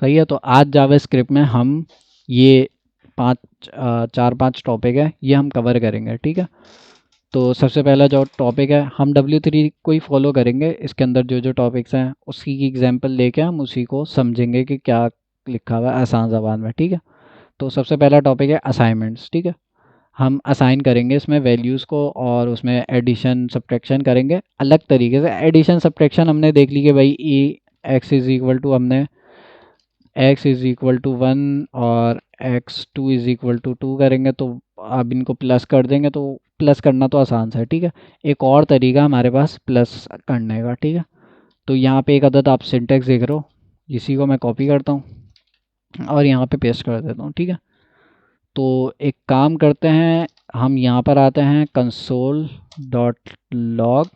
सही है। तो आज जावास्क्रिप्ट में हम ये चार पांच टॉपिक है, ये हम कवर करेंगे, ठीक है। तो सबसे पहला जो टॉपिक है, हम W3 को ही फॉलो करेंगे। इसके अंदर जो जो टॉपिक्स हैं उसी की एग्जांपल लेके हम उसी को समझेंगे कि क्या लिखा हुआ है आसान ज़बान में, ठीक है। तो सबसे पहला टॉपिक है असाइनमेंट्स, ठीक है। हम असाइन करेंगे इसमें वैल्यूज़ को और उसमें एडिशन सब्ट्रैक्शन करेंगे अलग तरीके से। एडिशन सब्ट्रैक्शन हमने देख ली कि भाई ई एक्स इज़ इक्वल टू, हमने x इज़ इक्वल टू 1 और x2 इज़ इक्वल टू 2 करेंगे, तो अब इनको प्लस कर देंगे। तो प्लस करना तो आसान सा है, ठीक है। एक और तरीका हमारे पास प्लस करने का, ठीक है। तो यहाँ पे एक अदद आप सिंटेक्स देख रहे हो, इसी को मैं कॉपी करता हूँ और यहाँ पे पेस्ट कर देता हूँ, ठीक है। तो एक काम करते हैं, हम यहाँ पर आते हैं कंसोल डॉट लॉग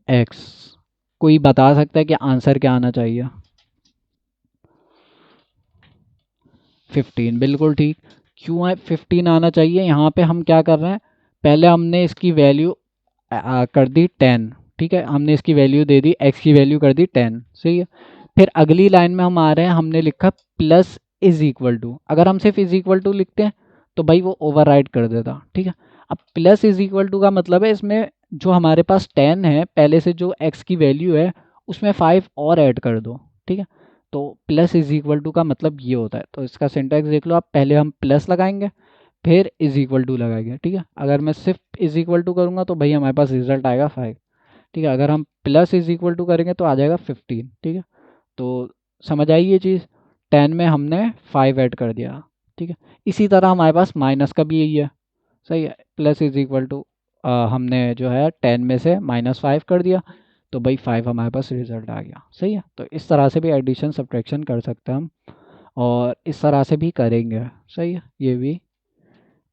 एक्स। कोई बता सकता है कि आंसर क्या आना चाहिए? 15, बिल्कुल ठीक। क्यों है 15 आना चाहिए? यहाँ पे हम क्या कर रहे हैं, पहले हमने इसकी वैल्यू कर दी 10, ठीक है। हमने इसकी वैल्यू दे दी, x की वैल्यू कर दी 10, सही है। फिर अगली लाइन में हम आ रहे हैं, हमने लिखा प्लस इज इक्वल टू। अगर हम सिर्फ इज इक्वल टू लिखते हैं तो भाई वो ओवरराइड कर देता, ठीक है। अब प्लस इज इक्वल टू का मतलब है इसमें जो हमारे पास 10 है, पहले से जो x की वैल्यू है उसमें 5 और ऐड कर दो, ठीक है। तो प्लस इज इक्वल टू का मतलब ये होता है। तो इसका सिंटैक्स देख लो आप, पहले हम प्लस लगाएंगे फिर इज इक्वल टू लगाएंगे, ठीक है। अगर मैं सिर्फ इज इक्वल टू करूँगा तो भाई हमारे पास रिजल्ट आएगा 5, ठीक है। अगर हम प्लस इज इक्वल टू करेंगे तो आ जाएगा 15, ठीक है। तो समझ आई ये चीज़? 10 में हमने 5 ऐड कर दिया, ठीक है। इसी तरह हमारे पास माइनस का भी यही है, सही है। प्लस इज इक्वल टू हमने जो है 10 में से -5 कर दिया, तो भाई 5 हमारे पास रिजल्ट आ गया, सही है। तो इस तरह से भी एडिशन सब्ट्रैक्शन कर सकते हैं हम, और इस तरह से भी करेंगे, सही है। ये भी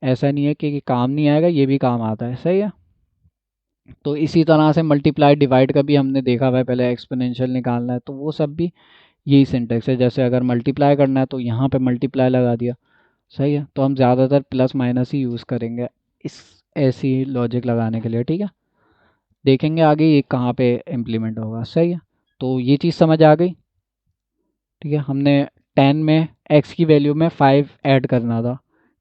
ऐसा नहीं है कि काम नहीं आएगा, ये भी काम आता है, सही है। तो इसी तरह से मल्टीप्लाई डिवाइड का भी हमने देखा हुआ है, पहले एक्सपोनेंशियल निकालना है तो वो सब भी यही सिंटेक्स है। जैसे अगर मल्टीप्लाई करना है तो यहाँ पे मल्टीप्लाई लगा दिया, सही है। तो हम ज़्यादातर प्लस माइनस ही यूज़ करेंगे इस ऐसी लॉजिक लगाने के लिए, ठीक है। देखेंगे आगे ये कहाँ पे इम्प्लीमेंट होगा, सही है। तो ये चीज़ समझ आ गई, ठीक है। हमने 10 में x की वैल्यू में 5 ऐड करना था,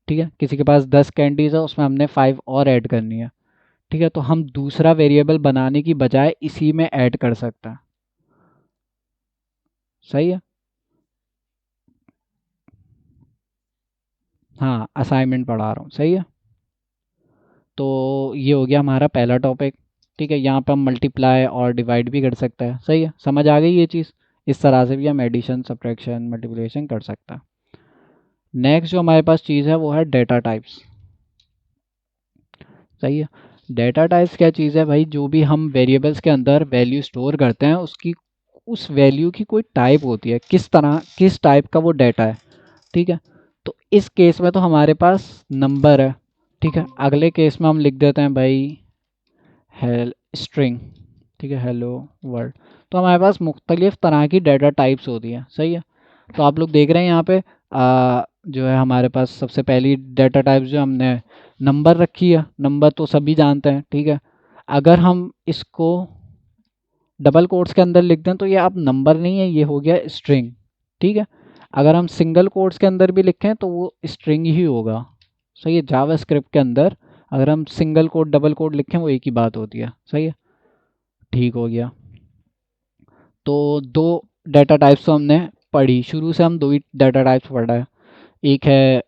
ठीक है। किसी के पास 10 कैंडीज़ है, उसमें हमने 5 और ऐड करनी है, ठीक है। तो हम दूसरा वेरिएबल बनाने की बजाय इसी में ऐड कर सकते हैं, सही है। हाँ, असाइनमेंट पढ़ा रहा हूँ, सही है। तो ये हो गया हमारा पहला टॉपिक, ठीक है। यहाँ पे हम मल्टीप्लाई और डिवाइड भी कर सकते हैं, सही है। समझ आ गई ये चीज़? इस तरह से भी हम एडिशन सब्ट्रैक्शन मल्टीप्लिकेशन कर सकते हैं। नेक्स्ट जो हमारे पास चीज़ है वो है डेटा टाइप्स, सही है। डेटा टाइप्स क्या चीज़ है भाई? जो भी हम वेरिएबल्स के अंदर वैल्यू स्टोर करते हैं उसकी, उस वैल्यू की कोई टाइप होती है, किस तरह किस टाइप का वो डाटा है, ठीक है। तो इस केस में तो हमारे पास नंबर है, ठीक है। अगले केस में हम लिख देते हैं भाई हेल स्ट्रिंग, ठीक है, हेलो वर्ल्ड। तो हमारे पास मुख्तलिफ़ तरह की डाटा टाइप्स होती हैं, सही है। तो आप लोग देख रहे हैं यहाँ पे जो है हमारे पास सबसे पहली डाटा टाइप्स जो हमने नंबर रखी है। नंबर तो सभी जानते हैं, ठीक है। अगर हम इसको डबल कोट्स के अंदर लिख दें तो ये अब नंबर नहीं है, ये हो गया स्ट्रिंग, ठीक है। अगर हम सिंगल कोट्स के अंदर भी लिखें तो वो स्ट्रिंग ही होगा, सही है। जावास्क्रिप्ट के अंदर अगर हम सिंगल कोट डबल कोट लिखें वो एक ही बात होती है, सही है। ठीक हो गया। तो दो डाटा टाइप्स तो हमने पढ़ी, शुरू से हम दो ही डाटा टाइप्स पढ़ रहे हैं। एक है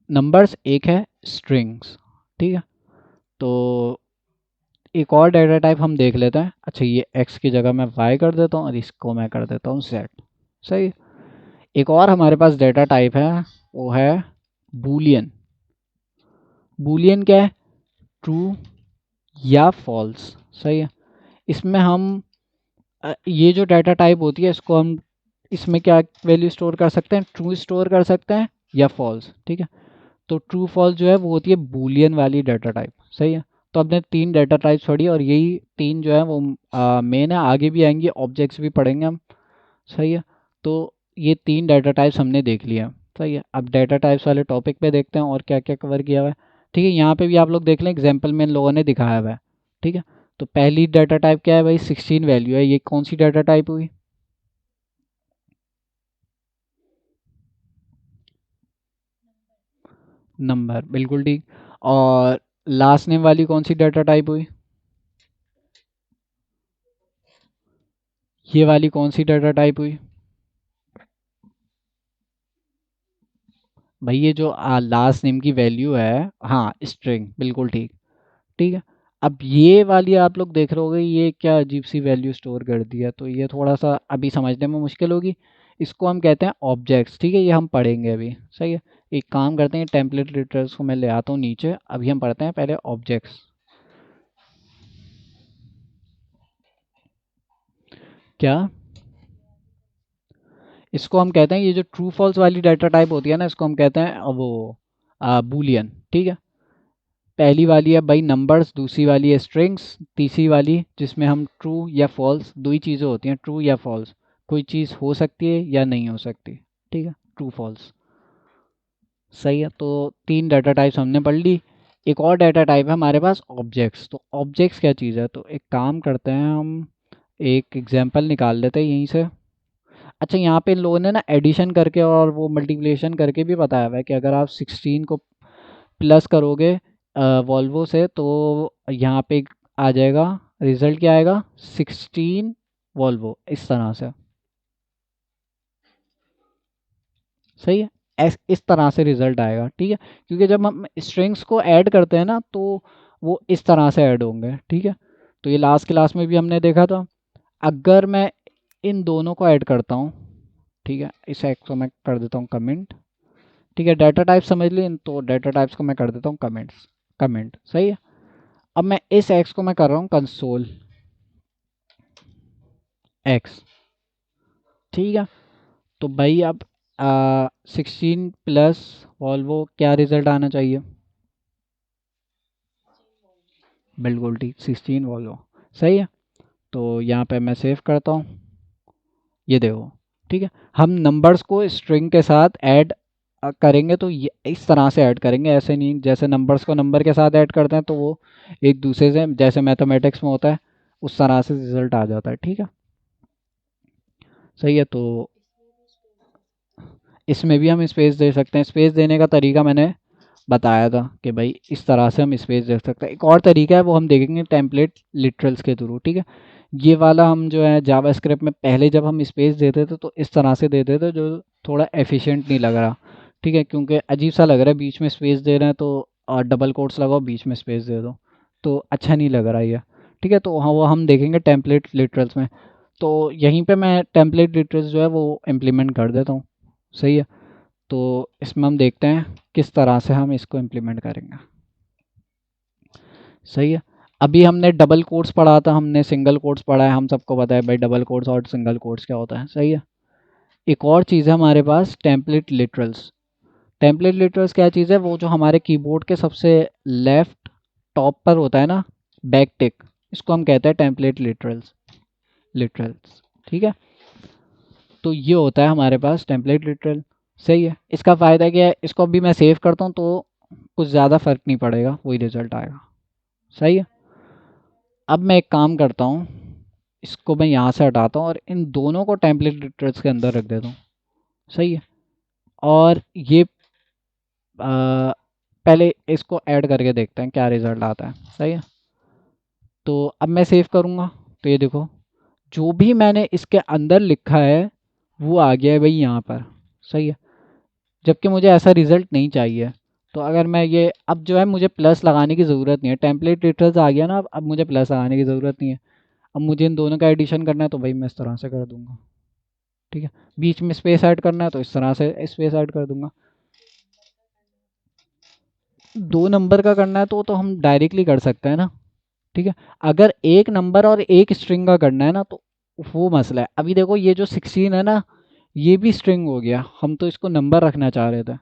नंबर्स, एक है स्ट्रिंग्स, ठीक है। तो एक और डाटा टाइप हम देख लेते हैं। अच्छा, ये x की जगह मैं y कर देता हूँ और इसको मैं कर देता हूँ z, सही। एक और हमारे पास डाटा टाइप है, वो है बूलियन। बूलियन क्या है? ट्रू या फॉल्स, सही है। इसमें हम ये जो डाटा टाइप होती है इसको हम इसमें क्या वैल्यू स्टोर कर सकते हैं? ट्रू स्टोर कर सकते हैं या फॉल्स, ठीक है। तो ट्रू फॉल्स जो है वो होती है बूलियन वाली डाटा टाइप, सही है। तो हमने तीन डाटा टाइप्स पढ़ी और यही तीन जो है वो मेन है, आगे भी आएंगी, ऑब्जेक्ट्स भी पढ़ेंगे हम, सही है। तो ये तीन डाटा टाइप्स हमने देख लिया, सही है। अब डाटा टाइप्स वाले टॉपिक पे देखते हैं और क्या क्या कवर किया हुआ है, ठीक है। यहाँ पे भी आप लोग देख लें, एग्जाम्पल में इन लोगों ने दिखाया हुआ है, ठीक है। तो पहली डाटा टाइप क्या है भाई? 16 वैल्यू है। ये कौन सी डाटा टाइप हुई? नंबर, बिल्कुल ठीक। और लास्ट नेम वाली कौन सी डाटा टाइप हुई? ये वाली कौन सी डाटा टाइप हुई? भाई ये जो लास्ट नेम की वैल्यू है, हाँ स्ट्रिंग, बिल्कुल ठीक। ठीक है। अब ये वाली आप लोग देख रहे होगे, ये क्या अजीब सी वैल्यू स्टोर कर दिया, तो ये थोड़ा सा अभी समझने में मुश्किल होगी। इसको हम कहते हैं ऑब्जेक्ट्स, ठीक है, ये हम पढ़ेंगे अभी। सही है। एक काम करते हैं, टेम्पलेट लिटर्स को मैं ले आता हूँ नीचे, अभी हम पढ़ते हैं पहले ऑब्जेक्ट्स। क्या? इसको हम कहते हैं, ये जो ट्रू फॉल्स वाली डाटा टाइप होती है ना, इसको हम कहते हैं वो बूलियन। ठीक है। पहली वाली है भाई नंबर्स, दूसरी वाली है स्ट्रिंग्स, तीसरी वाली जिसमें हम ट्रू या फॉल्स, दो ही चीज़ें होती हैं, ट्रू या फॉल्स। कोई चीज़ हो सकती है या नहीं हो सकती। ठीक है, ट्रू फॉल्स। सही है, तो तीन डाटा टाइप्स हमने पढ़ ली। एक और डाटा टाइप है हमारे पास ऑब्जेक्ट्स। तो ऑब्जेक्ट्स क्या चीज़ है, तो एक काम करते हैं हम, एक एग्जांपल निकाल लेते हैं यहीं से। अच्छा, यहाँ पे इन लोगों ने ना एडिशन करके और वो मल्टीप्लिकेशन करके भी बताया हुआ है कि अगर आप 16 को प्लस करोगे वॉल्वो से, तो यहाँ पे आ जाएगा, रिजल्ट क्या आएगा, 16 वॉल्वो, इस तरह से। सही है। इस तरह से रिजल्ट आएगा। ठीक है, क्योंकि जब हम स्ट्रिंग्स को ऐड करते हैं ना, तो वो इस तरह से ऐड होंगे। ठीक है, तो ये लास्ट क्लास में भी हमने देखा था। अगर मैं इन दोनों को ऐड करता हूँ, ठीक है, इस एक्स को मैं कर देता हूँ कमेंट। ठीक है, डाटा टाइप समझ ली, तो डाटा टाइप्स को मैं कर देता हूँ कमेंट्स, कमेंट। सही है। अब मैं इस एक्स को मैं कर रहा हूँ कंसोल एक्स। ठीक है, तो भाई अब 16 प्लस वॉल्वो क्या रिजल्ट आना चाहिए? बिल्कुल ठीक, 16 वॉल्वो। सही है, तो यहाँ पे मैं सेव करता हूँ। ये देखो। ठीक है, हम नंबर्स को स्ट्रिंग के साथ ऐड करेंगे, तो ये इस तरह से ऐड करेंगे, ऐसे नहीं जैसे नंबर्स को नंबर के साथ ऐड करते हैं तो वो एक दूसरे से, जैसे मैथमेटिक्स में होता है, उस तरह से रिजल्ट आ जाता है। ठीक है। सही है, तो इसमें भी हम स्पेस दे सकते हैं। स्पेस देने का तरीका मैंने बताया था कि भाई इस तरह से हम स्पेस दे सकते हैं। एक और तरीका है, वो हम देखेंगे टेम्पलेट लिटरल्स के थ्रू। ठीक है, ये वाला हम जो है जावास्क्रिप्ट में पहले जब हम स्पेस देते थे तो इस तरह से देते थे, जो थोड़ा एफिशिएंट नहीं लग रहा। ठीक है, क्योंकि अजीब सा लग रहा है, बीच में स्पेस दे रहे हैं तो डबल कोट्स लगाओ, बीच में स्पेस दे दो, तो अच्छा नहीं लग रहा ये। ठीक है, तो हाँ वो हम देखेंगे टेम्पलेट लिटरल्स में। तो यहीं पे मैं टेम्पलेट लिटरल्स जो है वो इम्प्लीमेंट कर देता हूँ। सही है, तो इसमें हम देखते हैं किस तरह से हम इसको इम्प्लीमेंट करेंगे। सही है। अभी हमने डबल कोट्स पढ़ा था, हमने सिंगल कोट्स पढ़ा है, हम सबको पता है भाई डबल कोट्स और सिंगल कोट्स क्या होता है। सही है। एक और चीज़ है हमारे पास, टेम्पलेट लिटरल्स। टेम्पलेट लिटरल्स क्या चीज़ है, वो जो हमारे कीबोर्ड के सबसे लेफ्ट टॉप पर होता है ना, बैक टिक, इसको हम कहते हैं टेम्पलेट लिटरल्स। लिटरल्स। ठीक है, तो ये होता है हमारे पास टेम्पलेट लिटरल। सही है, इसका फ़ायदा क्या है, इसको अभी मैं सेव करता हूँ तो कुछ ज़्यादा फर्क नहीं पड़ेगा, वही रिजल्ट आएगा। सही है। अब मैं एक काम करता हूँ, इसको मैं यहाँ से हटाता हूँ और इन दोनों को टेम्पलेट लिटरल्स के अंदर रख देता हूँ। सही है, और ये पहले इसको ऐड करके देखते हैं क्या रिजल्ट आता है। सही है, तो अब मैं सेव करूँगा, तो ये देखो, जो भी मैंने इसके अंदर लिखा है वो आ गया है भाई यहाँ पर। सही है, जबकि मुझे ऐसा रिजल्ट नहीं चाहिए। तो अगर मैं ये, अब जो है मुझे प्लस लगाने की ज़रूरत नहीं है, टेम्पलेट लिटरल्स आ गया ना, अब मुझे प्लस लगाने की ज़रूरत नहीं है। अब मुझे इन दोनों का एडिशन करना है, तो भाई मैं इस तरह से कर दूंगा। ठीक है, बीच में स्पेस ऐड करना है तो इस तरह से स्पेस ऐड कर दूंगा। दो नंबर का करना है तो हम डायरेक्टली कर सकते हैं ना। ठीक है, अगर एक नंबर और एक स्ट्रिंग का करना है ना, तो वो मसला है। अभी देखो ये जो 16 है ना, ये भी स्ट्रिंग हो गया, हम तो इसको नंबर रखना चाह रहे थे।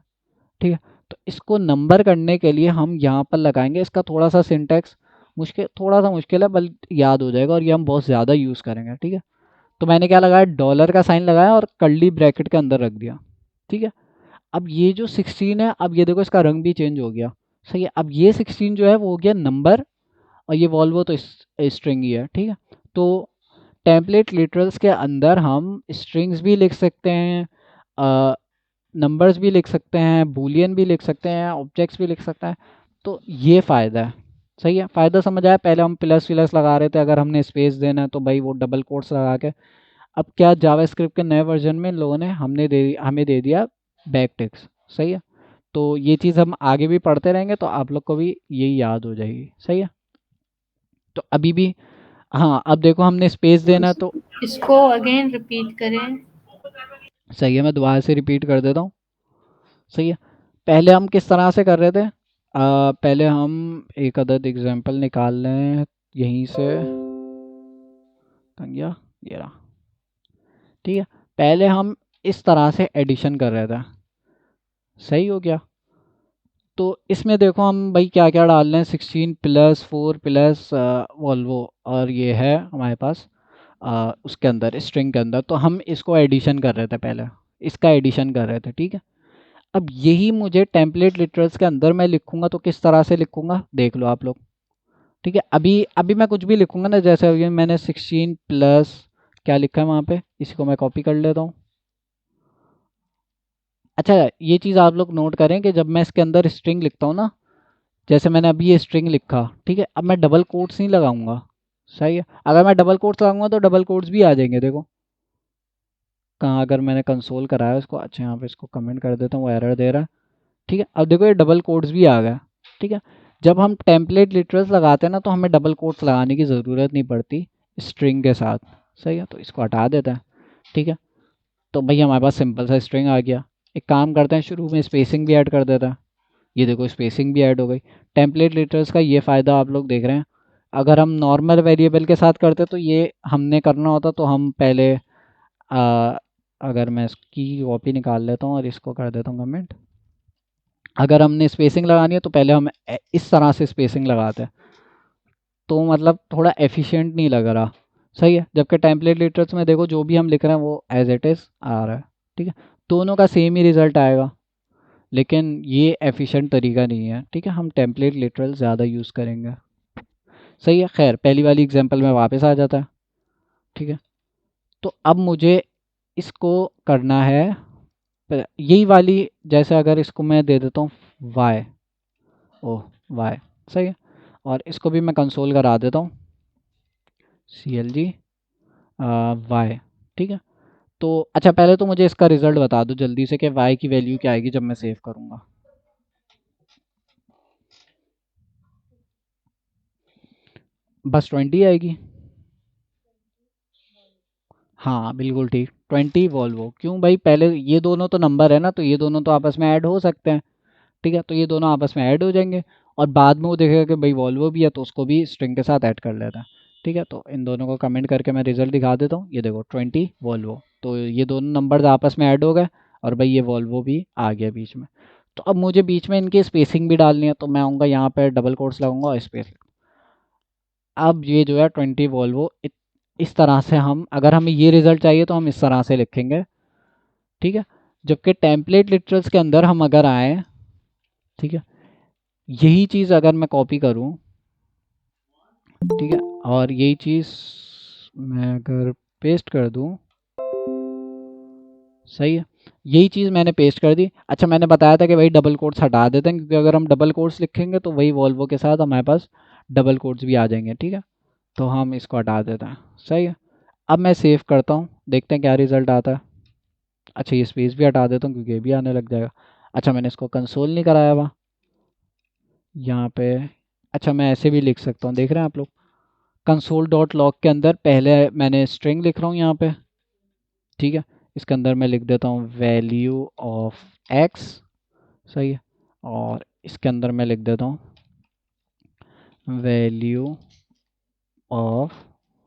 ठीक है, तो इसको नंबर करने के लिए हम यहाँ पर लगाएंगे, इसका थोड़ा सा सिंटैक्स मुश्किल, थोड़ा सा मुश्किल है, बल याद हो जाएगा, और ये हम बहुत ज़्यादा यूज़ करेंगे। ठीक है, तो मैंने क्या लगाया, डॉलर का साइन लगाया और कर्ली ब्रैकेट के अंदर रख दिया। ठीक है, अब ये जो 16 है, अब ये देखो इसका रंग भी चेंज हो गया। सही है, अब ये 16 जो है वो हो गया नंबर, और ये वॉल्वो तो स्ट्रिंग ही है। ठीक है, तो टेम्पलेट लिटरल्स के अंदर हम स्ट्रिंग्स भी लिख सकते हैं, नंबर्स भी लिख सकते हैं, बूलियन भी लिख सकते हैं, ऑब्जेक्ट्स भी लिख सकते हैं। तो ये फ़ायदा है। सही है, फ़ायदा समझ आया। पहले हम प्लस विलस लगा रहे थे, अगर हमने स्पेस देना है तो भाई वो डबल कोट्स लगा के। अब क्या जावास्क्रिप्ट के नए वर्जन में इन लोगों ने हमें दे दिया बैक टिक्स। सही है, तो ये चीज़ हम आगे भी पढ़ते रहेंगे तो आप लोग को भी यही याद हो जाएगी। सही है, तो अभी भी हाँ, अब देखो हमने स्पेस देना है तो इसको अगेन रिपीट करें। सही है, मैं दोबारा से रिपीट कर देता हूँ। सही है, पहले हम किस तरह से कर रहे थे? पहले हम एक अदद एग्जांपल निकाल लें यहीं से। कहाँ गया? ये रहा। ठीक है, पहले हम इस तरह से एडिशन कर रहे थे। सही हो गया, तो इसमें देखो हम भाई क्या क्या डाल रहे हैं, 16 + 4 प्लस वॉल्वो, और ये है हमारे पास उसके अंदर स्ट्रिंग के अंदर। तो हम इसको एडिशन कर रहे थे, पहले इसका एडिशन कर रहे थे। ठीक है, अब यही मुझे टेम्पलेट लिटरल्स के अंदर मैं लिखूंगा तो किस तरह से लिखूंगा देख लो आप लोग। ठीक है, अभी अभी मैं कुछ भी लिखूंगा ना, जैसे अभी मैंने 16 प्लस क्या लिखा है वहाँ पे, इसी को मैं कॉपी कर लेता हूँ। अच्छा, ये चीज़ आप लोग नोट करें कि जब मैं इसके अंदर स्ट्रिंग लिखता हूँ ना, जैसे मैंने अभी ये स्ट्रिंग लिखा, ठीक है, अब मैं डबल कोट्स नहीं लगाऊंगा। सही है, अगर मैं डबल कोट्स लगाऊंगा तो डबल कोट्स भी आ जाएंगे। देखो कहाँ, अगर मैंने कंसोल कराया उसको, अच्छा यहाँ पे इसको कमेंट कर देता हूँ, वो एरर दे रहा है। ठीक है, अब देखो ये डबल कोट्स भी आ गया। ठीक है, जब हम टेम्पलेट लिटरल्स लगाते हैं ना तो हमें डबल कोट्स लगाने की ज़रूरत नहीं पड़ती स्ट्रिंग के साथ। सही है, तो इसको हटा देता है। ठीक है, तो भाई हमारे पास सिंपल सा स्ट्रिंग आ गया। एक काम करते हैं, शुरू में स्पेसिंग भी ऐड कर देता है। ये देखो स्पेसिंग भी ऐड हो गई। टेम्पलेट लिटरल्स का ये फ़ायदा आप लोग देख रहे हैं। अगर हम नॉर्मल वेरिएबल के साथ करते तो ये हमने करना होता, तो हम पहले अगर मैं इसकी कॉपी निकाल लेता हूँ और इसको कर देता हूँ कमेंट। अगर हमने स्पेसिंग लगानी है तो पहले हम इस तरह से स्पेसिंग लगाते हैं, तो मतलब थोड़ा एफिशिएंट नहीं लग रहा। सही है, जबकि टेम्पलेट लिटरल्स में देखो जो भी हम लिख रहे हैं वो एज इट इज़ आ रहा है। ठीक है, दोनों का सेम ही रिजल्ट आएगा, लेकिन ये एफिशिएंट तरीका नहीं है। ठीक है, हम टेम्पलेट लिटरल ज़्यादा यूज़ करेंगे। सही है, खैर पहली वाली एग्जांपल में वापस आ जाता है। ठीक है, तो अब मुझे इसको करना है यही वाली, जैसे अगर इसको मैं दे देता हूँ वाई, ओह वाई। सही है, और इसको भी मैं कंसोल करा देता हूँ, CLG वाई। ठीक है, तो अच्छा पहले तो मुझे इसका रिजल्ट बता दो जल्दी से कि वाई की वैल्यू क्या आएगी जब मैं सेव करूँगा। बस 20 आएगी। हाँ बिल्कुल ठीक, 20 वॉल्वो। क्यों भाई, पहले ये दोनों तो नंबर है ना, तो ये दोनों तो आपस में ऐड हो सकते हैं। ठीक है, तो ये दोनों आपस में ऐड हो जाएंगे, और बाद में वो देखेगा कि भाई वॉल्वो भी है तो उसको भी स्ट्रिंग के साथ ऐड कर लेता है। ठीक है, तो इन दोनों को कमेंट करके मैं रिजल्ट दिखा देता हूँ। ये देखो 20 वॉल्वो, तो ये दोनों नंबर्स आपस में ऐड हो गए, और भाई ये वॉल्वो भी आ गया बीच में। तो अब मुझे बीच में इनकी स्पेसिंग भी डालनी है, तो मैं आऊँगा यहाँ पर डबल कोट्स लगाऊंगा और स्पेस। अब ये जो है 20 वॉल्वो, इस तरह से हम, अगर हमें ये रिजल्ट चाहिए तो हम इस तरह से लिखेंगे। ठीक है, जबकि टेम्पलेट लिटरल्स के अंदर हम अगर आए, ठीक है, यही चीज़ अगर मैं कॉपी करूँ, ठीक है, और यही चीज़ मैं अगर पेस्ट कर दूँ, सही है, यही चीज़ मैंने पेस्ट कर दी। अच्छा मैंने बताया था कि भाई डबल कोट्स हटा देते हैं, क्योंकि अगर हम डबल कोट्स लिखेंगे तो वही वॉल्वो के साथ हमारे पास डबल कोट्स भी आ जाएंगे। ठीक है, तो हम इसको हटा देते हैं। सही है, अब मैं सेव करता हूँ, देखते हैं क्या रिज़ल्ट आता है। अच्छा ये स्पेस भी हटा देता हूँ क्योंकि ये भी आने लग जाएगा। अच्छा मैंने इसको कंसोल नहीं कराया हुआ यहाँ पे। अच्छा मैं ऐसे भी लिख सकता हूँ, देख रहे हैं आप लोग, कंसोल डॉट लॉग के अंदर पहले मैंने स्ट्रिंग लिख रहा हूँ यहाँ पे। ठीक है, इसके अंदर मैं लिख देता हूँ वैल्यू ऑफ एक्स। सही है, और इसके अंदर मैं लिख देता हूँ वैल्यू ऑफ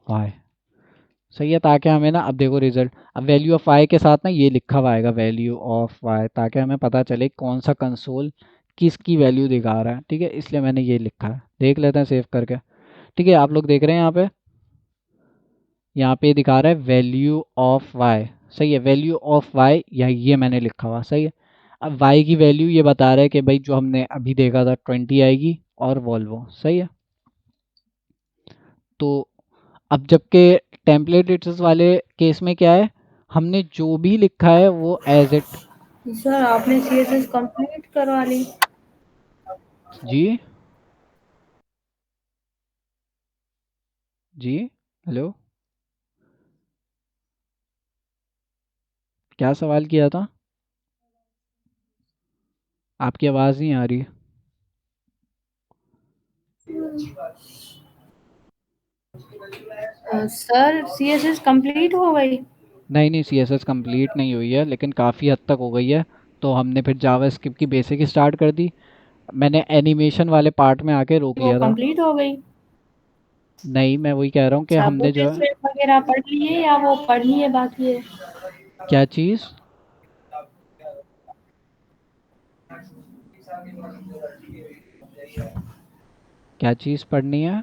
वाई। सही है, ताकि हमें ना, अब देखो रिजल्ट, अब वैल्यू ऑफ वाई के साथ ना ये लिखा हुआ आएगा वैल्यू ऑफ वाई, ताकि हमें पता चले कौन सा कंसोल किसकी वैल्यू दिखा रहा है। ठीक है, इसलिए मैंने ये लिखा है, देख लेते हैं सेव करके। ठीक है, आप लोग देख रहे हैं यहाँ पे दिखा रहा है वैल्यू ऑफ वाई। सही है, वैल्यू ऑफ वाई, या ये मैंने लिखा हुआ। सही है, अब वाई की वैल्यू ये बता रहा है कि भाई जो हमने अभी देखा था 20 आएगी, और वॉल्वो। सही है, तो अब जबकि टेम्पलेट लिटर्स वाले केस में क्या है, हमने जो भी लिखा है वो एज इट सर आपने सीएसएस कंप्लीट करवा ली? जी जी। हेलो, क्या सवाल किया था? आपकी आवाज़ नहीं आ रही। सर सीएसएस कंप्लीट हो गई? नहीं नहीं, सी एस एस कम्प्लीट नहीं हुई है, लेकिन काफ़ी हद तक हो गई है। तो हमने फिर जावा स्क्रिप्ट की बेसिक स्टार्ट कर दी। मैंने एनिमेशन वाले पार्ट में आके रोक वो लिया था। कंप्लीट हो गई? नहीं, मैं वही कह रहा हूँ कि अच्छा, हमने जो है। बूटस्ट्रैप वगैरह पढ़ लिए या वो पढ़नी है बाकी है? क्या चीज़? क्या चीज़ पढ़नी है?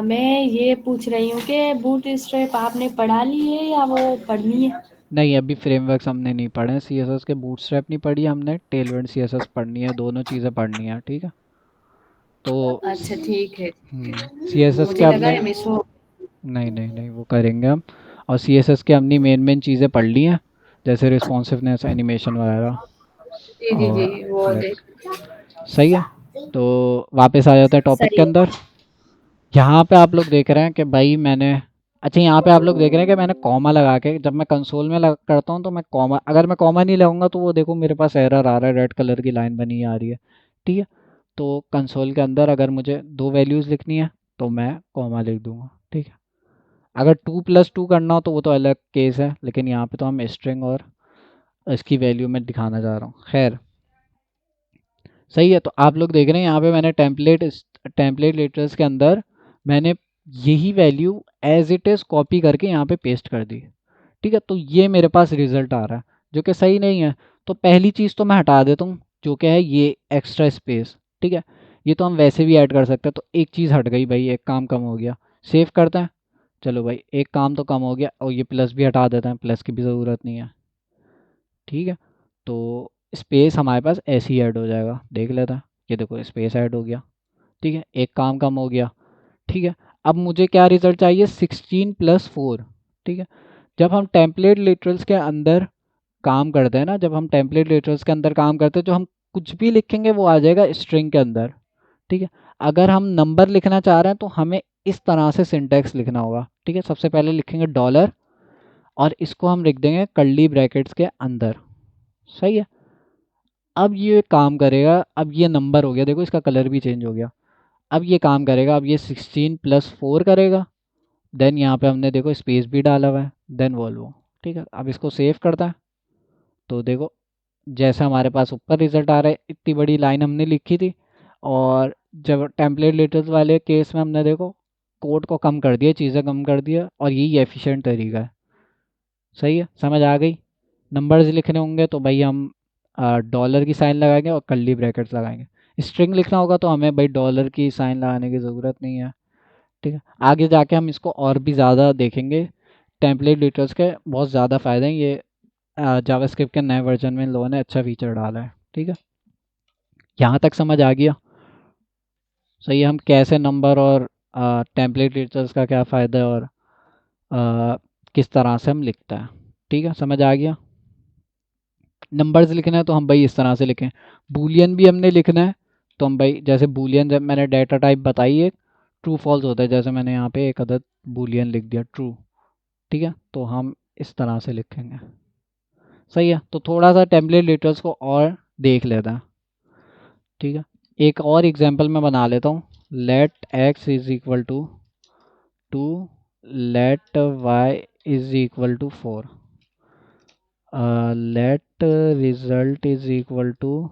मैं ये पूछ रही हूँ कि बूटस्ट्रैप आपने पढ़ा ली है या वो पढ़नी है? नहीं, अभी फ्रेमवर्क्स हमने नहीं पढ़े हैं। सी एस एस के बूटस्ट्रैप नहीं पढ़ी हमने, टेलविंड सी एस एस पढ़नी है, दोनों चीज़ें पढ़नी है, ठीक है। तो अच्छा ठीक है। सी एस एस के मुझे लगा हमने, है मिस हो। नहीं नहीं नहीं, वो करेंगे हम। और सी एस एस के हमने मेन मेन चीज़ें पढ़ ली हैं, जैसे रिस्पॉन्सिवनेस, एनिमेशन वगैरह। जी जी जी, और वो नेक्स्ट, देख। सही है। तो वापस आ जाते हैं टॉपिक के सही अंदर। यहाँ पे आप लोग देख रहे हैं कि भाई मैंने, अच्छा यहाँ पे आप लोग देख रहे हैं कि मैंने कॉमा लगा के, जब मैं कंसोल में करता हूँ तो मैं कॉमा, अगर मैं कॉमा नहीं लगाऊंगा तो वो देखो मेरे पास एरर आ रहा है, रेड कलर की लाइन बनी आ रही है, ठीक है। तो कंसोल के अंदर अगर मुझे दो वैल्यूज़ लिखनी है तो मैं कॉमा लिख दूंगा, ठीक है। अगर 2+2 करना हो तो वो तो अलग केस है, लेकिन यहाँ पे तो हम स्ट्रिंग और इसकी वैल्यू में दिखाना चाह रहा हूँ, खैर। सही है। तो आप लोग देख रहे हैं यहाँ पे मैंने टेम्पलेट लेटर्स के अंदर मैंने यही value as it is copy करके यहाँ पे पेस्ट कर दी, ठीक है। तो ये मेरे पास रिजल्ट आ रहा है, जो कि सही नहीं है। तो पहली चीज़ तो मैं हटा देता हूँ, जो कि है ये एक्स्ट्रा स्पेस, ठीक है। ये तो हम वैसे भी ऐड कर सकते हैं, तो एक चीज़ हट गई भाई, एक काम कम हो गया। सेव करते हैं। चलो भाई, एक काम तो कम हो गया, और ये प्लस भी हटा देते हैं, प्लस की भी ज़रूरत नहीं है, ठीक है। तो स्पेस हमारे पास ऐसे ही ऐड हो जाएगा, देख लेते हैं। ये देखो स्पेस ऐड हो गया, ठीक है, एक काम कम हो गया, ठीक है। अब मुझे क्या रिजल्ट चाहिए? 16+4, ठीक है। जब हम टेम्पलेट लिटरल्स के अंदर काम करते हैं ना, जब हम टेम्पलेट लिटरल्स के अंदर काम करते हैं, जो हम कुछ भी लिखेंगे वो आ जाएगा स्ट्रिंग के अंदर, ठीक है। अगर हम नंबर लिखना चाह रहे हैं तो हमें इस तरह से सिंटैक्स लिखना होगा, ठीक है। सबसे पहले लिखेंगे डॉलर, और इसको हम लिख देंगे कर्ली ब्रैकेट्स के अंदर, सही है। अब ये काम करेगा, अब ये नंबर हो गया, देखो इसका कलर भी चेंज हो गया। अब ये काम करेगा, अब ये 16+4 करेगा। देन यहाँ पे हमने देखो स्पेस भी डाला हुआ है, देन वॉल्वो, ठीक है। अब इसको सेव करता है। तो देखो जैसे हमारे पास ऊपर रिजल्ट आ रहा है, इतनी बड़ी लाइन हमने लिखी थी, और जब टेम्पलेट लेटर्स वाले केस में हमने देखो कोड को कम कर दिया, चीज़ें कम कर दिया, और यही एफिशिएंट तरीका है। सही है, समझ आ गई। नंबर्स लिखने होंगे तो भाई हम डॉलर की साइन लगाएंगे और कर्ली ब्रैकेट्स लगाएंगे। स्ट्रिंग लिखना होगा तो हमें भाई डॉलर की साइन लगाने की ज़रूरत नहीं है, ठीक है। आगे जाके हम इसको और भी ज़्यादा देखेंगे। टेम्पलेट एडिटर्स के बहुत ज़्यादा फ़ायदे हैं, ये जावास्क्रिप्ट के नए वर्जन में इन लोगों ने अच्छा फीचर डाला है, ठीक है। यहाँ तक समझ आ गया? सही है। हम कैसे नंबर और टेम्पलेट एडिटर्स का क्या फ़ायदा है, और किस तरह से हम लिखता है, ठीक है, समझ आ गया। नंबर्स लिखना है तो हम भाई इस तरह से लिखें। बूलियन भी हमने लिखना है तो हम भाई जैसे बूलियन, जब मैंने डाटा टाइप बताई है, ट्रू फॉल्स होता है, जैसे मैंने यहाँ पे एक अदद बूलियन लिख दिया ट्रू, ठीक है। तो हम इस तरह से लिखेंगे, सही है। तो थोड़ा सा टेम्पलेट लेटर्स को और देख लेते हैं, ठीक है। एक और एग्जांपल मैं बना लेता हूँ। Let x is equal to 2, let y is equal to 4, let result is equal to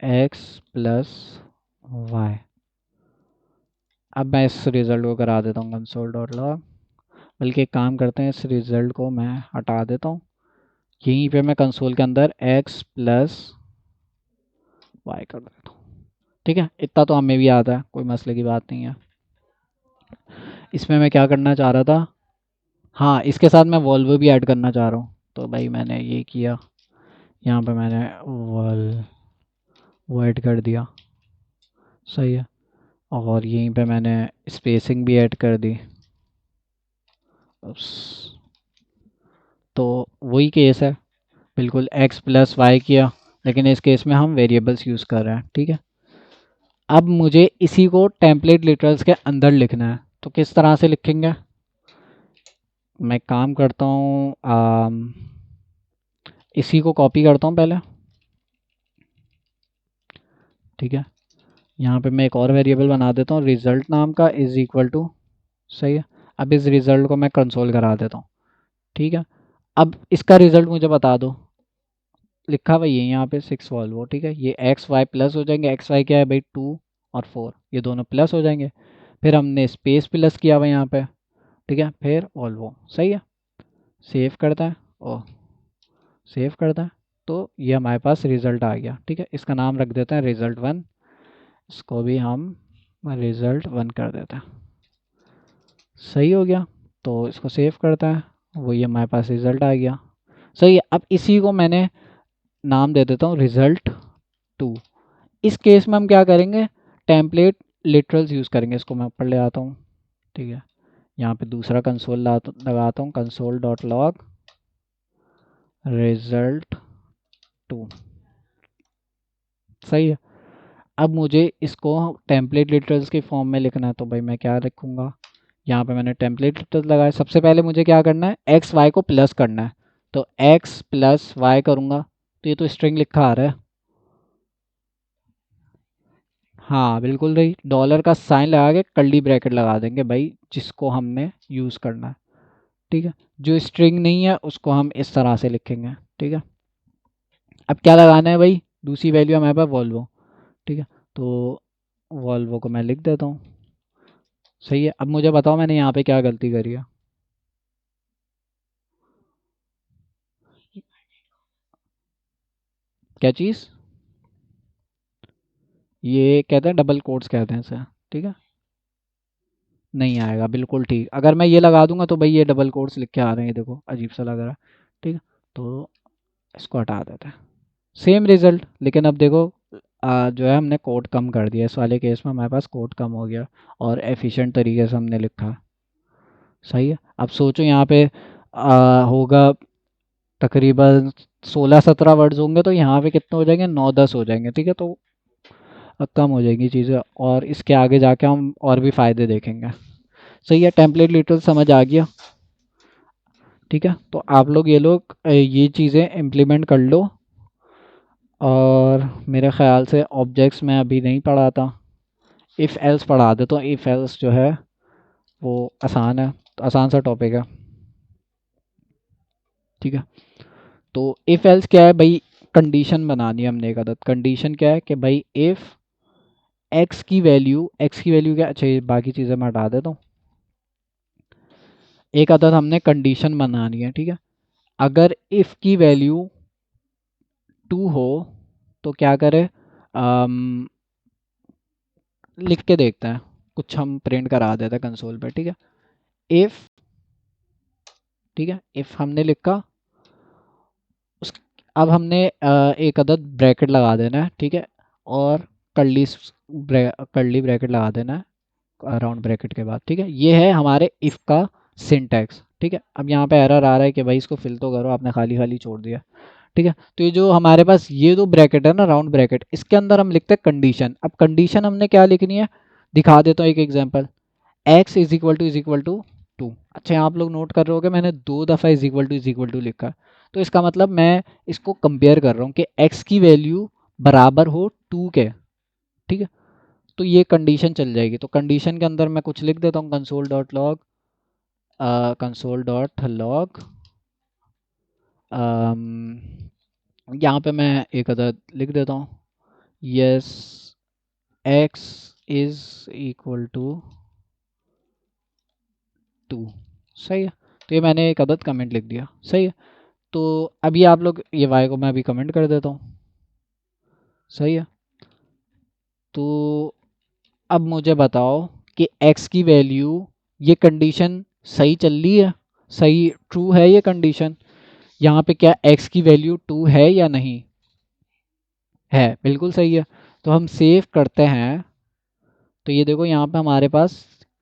x plus y. अब मैं इस रिज़ल्ट को करा देता हूँ कंसोल डॉट लॉग, बल्कि एक काम करते हैं, इस रिज़ल्ट को मैं हटा देता हूँ। यहीं पे मैं कंसोल के अंदर एक्स प्लस वाई कर देता हूँ, ठीक है। इतना तो हमें भी आता है, कोई मसले की बात नहीं है। इसमें मैं क्या करना चाह रहा था, हाँ, इसके साथ मैं वॉल्व भी ऐड करना चाह रहा हूँ, तो भाई मैंने ये किया, यहाँ पे मैंने वॉल वो ऐड कर दिया, सही है। और यहीं पे मैंने स्पेसिंग भी ऐड कर दी। उस- तो वही केस है, बिल्कुल x प्लस वाई किया, लेकिन इस केस में हम वेरिएबल्स यूज़ कर रहे हैं, ठीक है। अब मुझे इसी को टेम्पलेट लिटरल्स के अंदर लिखना है, तो किस तरह से लिखेंगे? मैं एक काम करता हूँ, इसी को कॉपी करता हूँ पहले, ठीक है। यहाँ पे मैं एक और वेरिएबल बना देता हूँ रिजल्ट नाम का, इज इक्वल टू, सही है। अब इस रिजल्ट को मैं कंसोल करा देता हूँ, ठीक है। अब इसका रिजल्ट मुझे बता दो, लिखा हुआ ये यहाँ पे 6 वॉल्वो, ठीक है। ये एक्स वाई प्लस हो जाएंगे, एक्स वाई क्या है भाई 2 और 4, ये दोनों प्लस हो जाएंगे। फिर हमने स्पेस प्लस किया हुआ यहाँ पे, ठीक है, फिर वॉल्वो, सही है। सेव करता है, ओ सेव करता है, तो ये हमारे पास रिजल्ट आ गया, ठीक है। इसका नाम रख देते हैं रिजल्ट 1, इसको भी हम रिजल्ट 1 कर देते हैं, सही हो गया। तो इसको सेव करता है, वो ये हमारे पास रिजल्ट आ गया, सही है। अब इसी को मैंने नाम दे देता हूँ रिजल्ट 2। इस केस में हम क्या करेंगे, टेम्पलेट लिटरल्स यूज़ करेंगे। इसको मैं ऊपर ले आता हूँ, ठीक है। यहाँ पे दूसरा कंसोल लगाता हूँ, कंसोल डॉट लॉग रिजल्ट 2, सही है। अब मुझे इसको टेम्पलेट लिटरल्स के फॉर्म में लिखना है, तो भाई मैं क्या लिखूँगा, यहाँ पे मैंने टेम्पलेट लिटरल्स लगाया। सबसे पहले मुझे क्या करना है, एक्स वाई को प्लस करना है, तो एक्स प्लस वाई करूँगा, तो ये तो स्ट्रिंग लिखा आ रहा है। हाँ बिल्कुल रही, डॉलर का साइन लगा के कर्ली ब्रैकेट लगा देंगे भाई, जिसको हमने यूज़ करना है, ठीक है। जो स्ट्रिंग नहीं है उसको हम इस तरह से लिखेंगे, ठीक है। अब क्या लगाना है भाई, दूसरी वैल्यू हमारे पास वॉल्वो, ठीक है। तो वॉल्वो को मैं लिख देता हूँ, सही है। अब मुझे बताओ मैंने यहाँ पे क्या गलती करी है। क्या चीज़? ये कहते हैं डबल कोट्स कहते हैं इसे, ठीक है। नहीं आएगा, बिल्कुल ठीक। अगर मैं ये लगा दूंगा तो भाई ये डबल कोट्स लिख के आ रहे हैं, ये देखो अजीब सा लग रहा है, ठीक है। तो इसको हटा देते हैं, सेम रिजल्ट। लेकिन अब देखो जो है हमने कोड कम कर दिया, इस वाले केस में हमारे पास कोड कम हो गया और एफिशिएंट तरीके से हमने लिखा, सही है। अब सोचो यहाँ पे होगा तकरीबन 16-17 वर्ड्स होंगे, तो यहाँ पे कितने हो जाएंगे, 9-10 हो जाएंगे, ठीक है। तो कम हो जाएंगी चीज़ें, और इसके आगे जाके हम और भी फ़ायदे देखेंगे, सही है। टेम्पलेट लिटल समझ आ गया, ठीक है। तो आप लोग ये चीज़ें इम्प्लीमेंट कर लो। और मेरे ख्याल से ऑब्जेक्ट्स मैं अभी नहीं पढ़ाता, इफ़ एल्स पढ़ा देता हूँ। इफ़ एल्स जो है वो आसान है, तो आसान सा टॉपिक है, ठीक है। तो इफ़ एल्स क्या है भाई, कंडीशन बनानी है हमने एक आदत। कंडीशन क्या है कि भाई इफ़ एक्स की वैल्यू क्या, अच्छा ये बाकी चीज़ें मैं हटा देता हूँ। एक आदत हमने कंडीशन बनानी है, ठीक है। अगर इफ़ की वैल्यू 2 हो तो क्या करें, लिख के देखते हैं, कुछ हम प्रिंट करा देते हैं कंसोल पे, ठीक है। इफ़, ठीक है, इफ़ हमने लिखा, उस अब हमने एक अदद ब्रैकेट लगा देना है, ठीक है। और कर्ली कर्ली ब्रैकेट लगा देना है राउंड ब्रैकेट के बाद, ठीक है। ये है हमारे इफ़ का सिंटैक्स, ठीक है। अब यहाँ पे एरर आ रहा है कि भाई इसको फिल तो करो, आपने खाली खाली छोड़ दिया, ठीक है। तो ये जो हमारे पास ये जो ब्रैकेट है ना, राउंड ब्रैकेट, इसके अंदर हम लिखते हैं कंडीशन। अब कंडीशन हमने क्या लिखनी है, दिखा देता हूँ एक example. X is equal to 2। अच्छा यहाँ आप लोग नोट कर रहे हो कि मैंने 2 दफ़ा इज इक्वल टू लिखा है। तो इसका मतलब मैं इसको कंपेयर कर रहा हूँ कि एक्स की वैल्यू बराबर हो 2 के, ठीक है। तो ये कंडीशन चल जाएगी। तो कंडीशन के अंदर मैं कुछ लिख देता हूँ, कंसोल डॉट लॉग यहाँ पे मैं एक अदर लिख देता हूँ, yes x is equal to 2, सही है। तो ये मैंने एक अदद कमेंट लिख दिया, सही है। तो अभी आप लोग ये वाई को मैं अभी कमेंट कर देता हूँ, सही है। तो अब मुझे बताओ कि x की वैल्यू, ये कंडीशन सही चल रही है, सही ट्रू है ये कंडीशन। यहाँ पे क्या x की वैल्यू 2 है या नहीं है, बिल्कुल सही है। तो हम सेव करते हैं, तो ये देखो यहाँ पे हमारे पास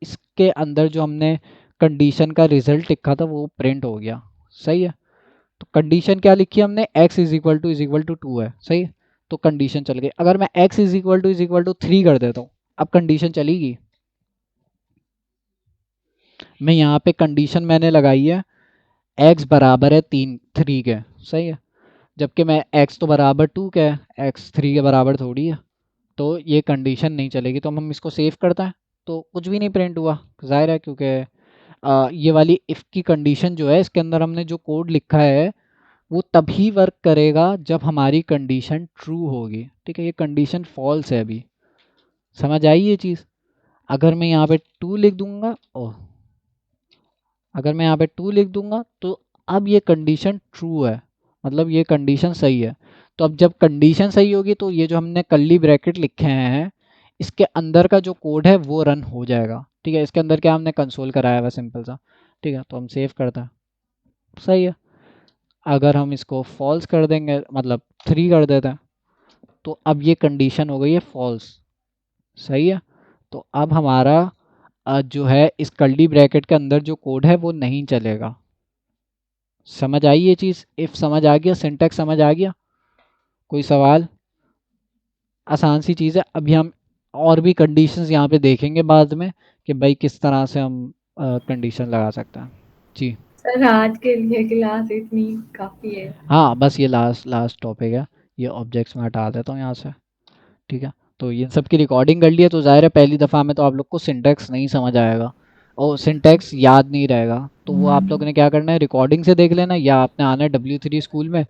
इसके अंदर जो हमने कंडीशन का रिजल्ट लिखा था वो प्रिंट हो गया। सही है। तो कंडीशन क्या लिखी हमने, x टू है। सही है। तो कंडीशन चल गई। अगर मैं x थ्री कर देता हूँ, अब कंडीशन चलेगी। मैं यहाँ पे कंडीशन मैंने लगाई है x बराबर है थ्री के। सही है। जबकि मैं x तो बराबर टू के है, x थ्री के बराबर थोड़ी है। तो ये कंडीशन नहीं चलेगी। तो हम इसको सेव करते हैं, तो कुछ भी नहीं प्रिंट हुआ। जाहिर है, क्योंकि ये वाली इफ़ की कंडीशन जो है, इसके अंदर हमने जो कोड लिखा है वो तभी वर्क करेगा जब हमारी कंडीशन ट्रू होगी। ठीक है। ये कंडीशन फॉल्स है अभी। समझ आई ये चीज़। अगर मैं यहाँ पे टू लिख दूंगा, ओह, अगर मैं यहाँ पे टू लिख दूंगा तो अब ये कंडीशन ट्रू है, मतलब ये कंडीशन सही है। तो अब जब कंडीशन सही होगी तो ये जो हमने कर्ली ब्रैकेट लिखे हैं इसके अंदर का जो कोड है वो रन हो जाएगा। ठीक है। इसके अंदर क्या हमने कंसोल कराया हुआ सिंपल सा। ठीक है। तो हम सेव करते हैं। सही है। अगर हम इसको फॉल्स कर देंगे, मतलब थ्री कर देते हैं, तो अब ये कंडीशन हो गई है फॉल्स। सही है। तो अब हमारा जो है इस कर्ली ब्रैकेट के अंदर जो कोड है वो नहीं चलेगा। समझ आई ये चीज़। इफ समझ आ गया, सिंटैक्स समझ आ गया, कोई सवाल। आसान सी चीज़ है। अभी हम और भी कंडीशंस यहाँ पे देखेंगे बाद में कि भाई किस तरह से हम कंडीशन लगा सकते हैं। जी। सर आज के लिए क्लास इतनी काफ़ी है। हाँ, बस ये लास्ट लास्ट टॉपिक है। ये ऑब्जेक्ट्स में हटा देता हूँ यहाँ से। ठीक है। तो इन सब की रिकॉर्डिंग कर लिए, तो ज़ाहिर है पहली दफ़ा में तो आप लोग को सिंटैक्स नहीं समझ आएगा और सिंटैक्स याद नहीं रहेगा। तो वो आप लोगों ने क्या करना है, रिकॉर्डिंग से देख लेना, या आपने आना है W3 स्कूल में।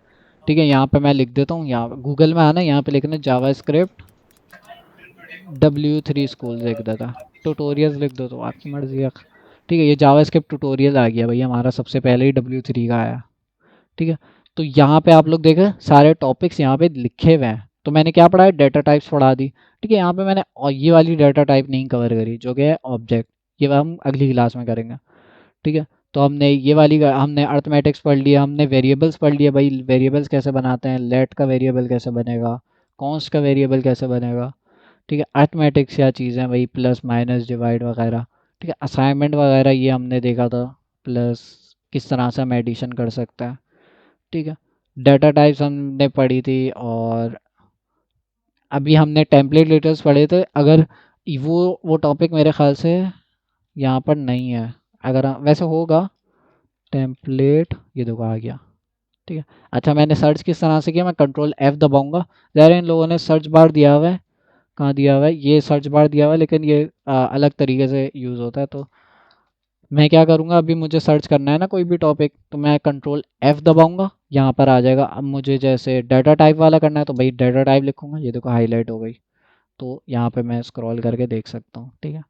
ठीक है। यहाँ पे मैं लिख देता हूँ, यहाँ गूगल में आना है, यहाँ पे लिखना है जावा स्क्रिप्ट W3 स्कूल लिख देता, ट्यूटोरियल्स लिख दो तो आपकी मर्जी है। ठीक है। ये जावा स्क्रिप्ट ट्यूटोरियल आ गया भाई हमारा, सबसे पहले ही W3 का आया। ठीक है। तो यहाँ पे आप लोग देखें सारे टॉपिक्स यहाँ पे लिखे हुए हैं। तो मैंने क्या पढ़ा है, डेटा टाइप्स पढ़ा दी। ठीक है। यहाँ पे मैंने और ये वाली डेटा टाइप नहीं कवर करी जो कि है ऑब्जेक्ट, ये हम अगली क्लास में करेंगे। ठीक है। तो हमने ये वाली हमने अर्थमेटिक्स पढ़ लिया, हमने वेरिएबल्स पढ़ लिया, भाई वेरिएबल्स कैसे बनाते हैं, लेट का वेरिएबल कैसे बनेगा, कॉन्स्ट का वेरिएबल कैसे बनेगा। ठीक है। अर्थमेटिक्स क्या चीज़ है भाई, प्लस माइनस डिवाइड वगैरह। ठीक है। असाइनमेंट वगैरह ये हमने देखा था, प्लस किस तरह से हम एडिशन कर सकते हैं। ठीक है। डेटा टाइप्स हमने पढ़ी थी, और अभी हमने टेम्पलेट लेटर्स पढ़े थे। अगर वो टॉपिक मेरे ख्याल से यहाँ पर नहीं है, अगर वैसे होगा टेम्पलेट, ये देखो आ गया। ठीक है। अच्छा, मैंने सर्च किस तरह से किया, मैं कंट्रोल F दबाऊंगा। ज़ाहिर है इन लोगों ने सर्च बार दिया हुआ है, कहाँ दिया हुआ है, ये सर्च बार दिया हुआ है, लेकिन ये अलग तरीके से यूज़ होता है। तो मैं क्या करूँगा, अभी मुझे सर्च करना है ना कोई भी टॉपिक, तो मैं कंट्रोल F दबाऊंगा, यहाँ पर आ जाएगा। अब मुझे जैसे डाटा टाइप वाला करना है तो भाई डाटा टाइप लिखूंगा, ये देखो हाईलाइट हो गई। तो यहाँ पे मैं स्क्रॉल करके देख सकता हूँ। ठीक है।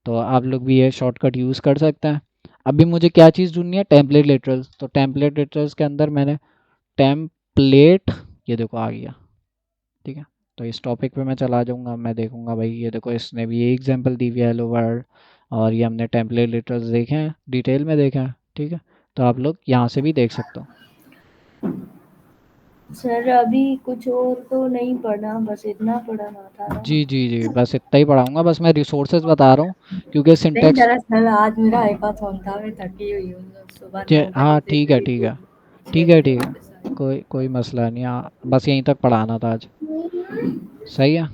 तो आप लोग भी ये शॉर्टकट यूज़ कर सकते हैं। अभी मुझे क्या चीज़ ढूंढनी है, टेम्पलेट लिटरल्स। तो टेम्पलेट लिटरल्स के अंदर मैंने टेम्पलेट, ये देखो आ गया। ठीक है। तो इस टॉपिक पे मैं चला जाऊंगा, मैं देखूंगा भाई ये देखो इसने भी ये एग्जांपल दी हुई है, हेलो वर्ल्ड। और ये हमने टेम्पलेट लिटरल्स देखे हैं, डिटेल में देखा है। ठीक है। तो आप लोग यहाँ से भी देख सकते हो। सर अभी कुछ और तो नहीं पढ़ा, बस इतना पढ़ना था ना। जी जी जी, बस इतना ही पढ़ाऊंगा। बस मैं रिसोर्सेज बता रहा हूँ क्योंकि नहीं, सिंटेक्स। दरअसल आज मेरा हैकाथॉन था, मैं थकी हुई हूँ, सुबह 9 बजे हाँ से ठीक है करीब ठीक है। उठी, ठीक फिर है मैं ठीक है। वापस आई। कोई कोई मसला नहीं, हाँ बस यहीं तक पढ़ाना था आज। सही है।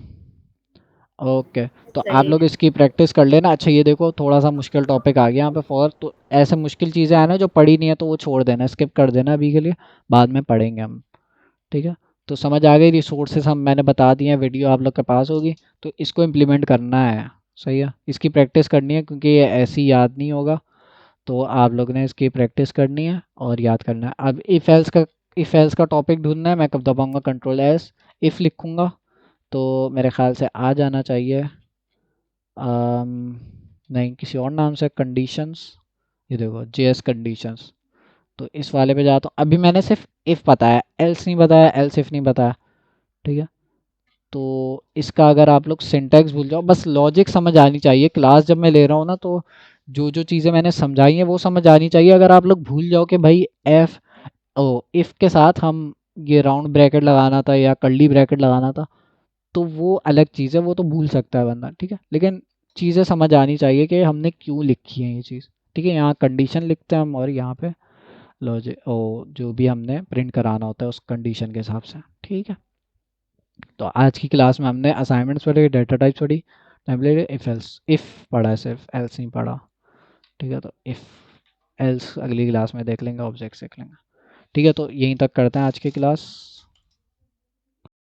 ओके। तो आप सही लोग है। इसकी प्रैक्टिस कर लेना। अच्छा ये देखो थोड़ा सा मुश्किल टॉपिक आ गया यहाँ पे फॉर, तो ऐसे मुश्किल चीज़ें आए ना जो पढ़ी नहीं है तो वो छोड़ देना, स्किप कर देना अभी के लिए, बाद में पढ़ेंगे हम। ठीक है। तो समझ आ गई, रिसोर्सेज हम मैंने बता दिए हैं, वीडियो आप लोग के पास होगी, तो इसको इम्प्लीमेंट करना है। सही है। इसकी प्रैक्टिस करनी है क्योंकि ये ऐसे ही याद नहीं होगा। तो आप लोग ने इसकी प्रैक्टिस करनी है और याद करना है। अब इफ़ एल्स का टॉपिक ढूंढना है, मैं कब दबाऊंगा कंट्रोल एस, इफ़ लिखूंगा तो मेरे ख्याल से आ जाना चाहिए। नहीं, किसी और नाम से, कंडीशंस, ये देखो जेएस कंडीशंस। तो इस वाले पे जाता हूँ। अभी मैंने सिर्फ इफ़ बताया, एल्स नहीं बताया, एल्स इफ़ नहीं बताया। ठीक है। तो इसका अगर आप लोग सिंटैक्स भूल जाओ, बस लॉजिक समझ आनी चाहिए। क्लास जब मैं ले रहा हूँ ना तो जो जो चीज़ें मैंने समझाई हैं वो समझ आनी चाहिए। अगर आप लोग भूल जाओ कि भाई एफ ओ इफ़ के साथ हम ये राउंड ब्रैकेट लगाना था या कर्ली ब्रैकेट लगाना था, तो वो अलग चीज़ है, वो तो भूल सकता है बंदा, ठीक है, लेकिन चीज़ें समझ आनी चाहिए कि हमने क्यों लिखी है ये चीज़, ठीक है। यहाँ कंडीशन लिखते हैं हम, और यहाँ पे लॉजिक ओ जो भी हमने प्रिंट कराना होता है उस कंडीशन के हिसाब से, ठीक है। तो आज की क्लास में हमने असाइनमेंट्स पढ़े, डेटा टाइप्स पढ़ी, टेम्पलेट, इफ एल्स, इफ पढ़ा है सिर्फ, एल्स नहीं पढ़ा, ठीक है। तो इफ एल्स अगली क्लास में देख लेंगे, ऑब्जेक्ट्स देख लेंगे, ठीक है। तो यहीं तक करते हैं आज की क्लास।